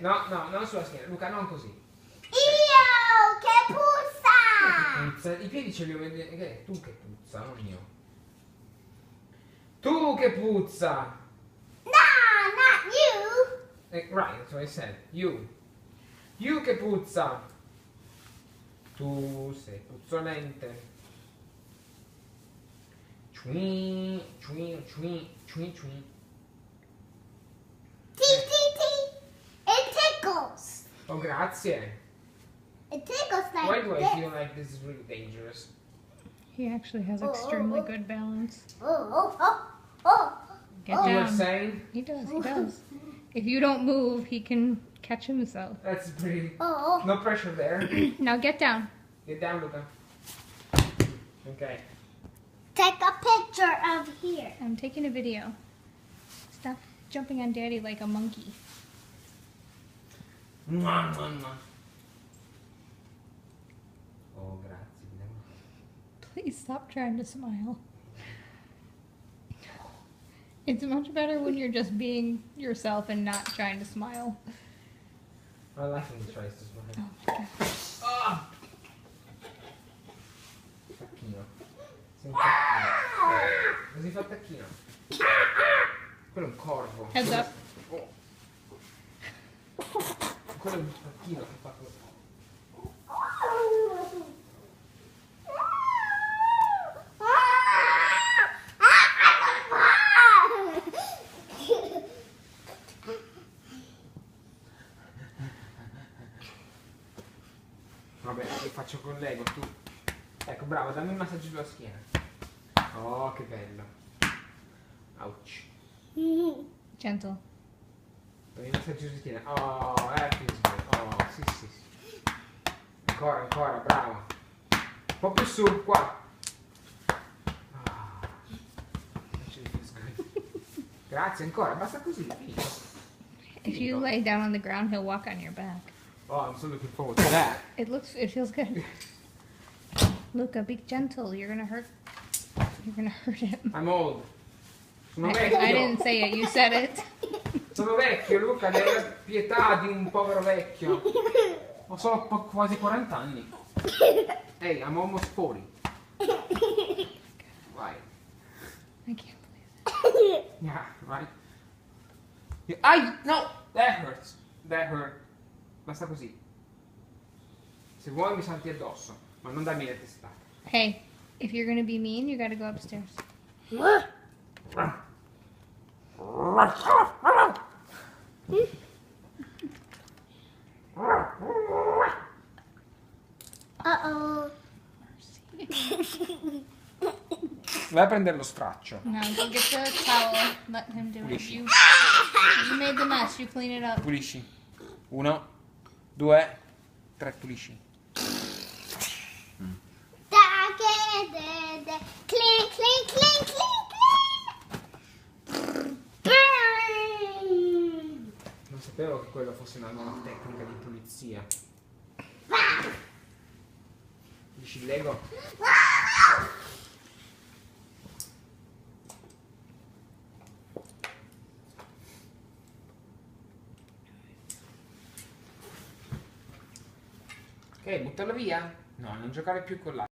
No, no, non sulla schiena. Luca, non così. Io che puzza! I piedi ce li ho vedere. Tu che puzza, non io. Tu che puzza! No, not you! Right, that's what I said. You. You che puzza! Tu sei puzzolente. Ciui, ciui, ciui, ciui, ciui. It tickles. Oh, grazie. It tickles like Why do I this. feel like this is really dangerous? He actually has extremely good balance. Oh. Get You were down. saying? He does, he does. If you don't move, he can catch himself. That's pretty. Oh. No pressure there. Now get down. Get down, Luca. Okay. Take a picture of here. I'm taking a video. Stop jumping on Daddy like a monkey. Mua, mua, mua. Oh, grazie. Please stop trying to smile. It's much better when you're just being yourself and not trying to smile. I like when he tries to smile. Oh my god. Ah! Tacchino. Sei un tacchino. Così fa il tacchino. Quello è un corvo. Heads up. Oh. Quello è un tacchino che fa così. Vabbè, io faccio con l'ego, tu. Ecco, bravo, dammi un massaggio sulla schiena. Oh, che bello. Ouch. Gentle. Dammi un massaggio sulla schiena. Oh, feels good. Oh, sì, sì, sì. Ancora, ancora, bravo. Un po' più su, qua. Ah, actually feels good. Grazie, ancora, basta così, finito. If you lay down on the ground, he'll walk on your back. Oh, I'm so looking forward to that. It feels good. Luca, be gentle. You're gonna hurt him. I'm old. Sono I vecchio. didn't say it. You said it. Sono vecchio, Luca, devi avere pietà di un povero vecchio. Ho solo quasi 40 anni. Hey, I'm almost 40. Right. I can't believe it. Yeah, right. Ai, no! That hurts. That hurt. Basta così. Se vuoi mi salti addosso, ma non darmi le testate. Hey, if you're gonna be mean, you gotta go upstairs. Uh-oh. Vai a prendere lo straccio. Now go get the towel. Let him do it. You made the mess. You clean it up. Pulisci. 1, 2, 3, pulisci. Clean, clean, clean, clean, clean. Non sapevo che quello fosse una nuova tecnica di pulizia. Dici il Lego? Ok, buttarlo via? No, non giocare più con la